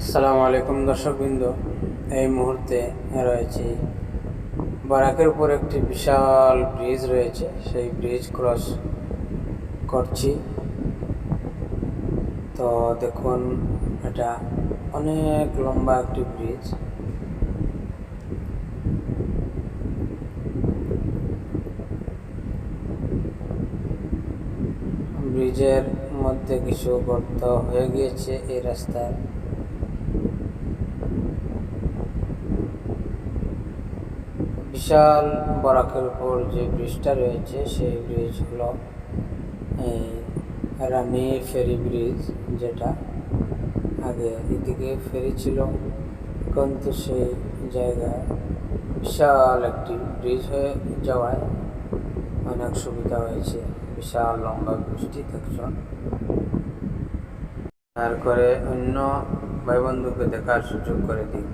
আসসালামু আলাইকুম দর্শকবৃন্দ, এই মুহূর্তে রয়েছে বরাকের উপর একটি বিশাল ব্রিজ রয়েছে। সেই ব্রিজ ক্রস করছি। তো দেখুন, এটা অনেক লম্বা একটি ব্রিজ। ব্রিজের মধ্যে কিছু গর্ত হয়ে গিয়েছে এই রাস্তায়। বিশাল বরাকের উপর যে ব্রিজটা রয়েছে সেই ব্রিজ হলো রানী ফেরি ব্রিজ, যেটা আগে এদিকে ফেরি ছিল, কিন্তু সেই জায়গায় বিশাল একটি ব্রিজ হয়ে যাওয়ায় অনেক সুবিধা হয়েছে। বিশাল লম্বা ব্রিজটি দেখছেন। আর করে অন্য ভাই বন্ধুকে দেখার সুযোগ করে দিই।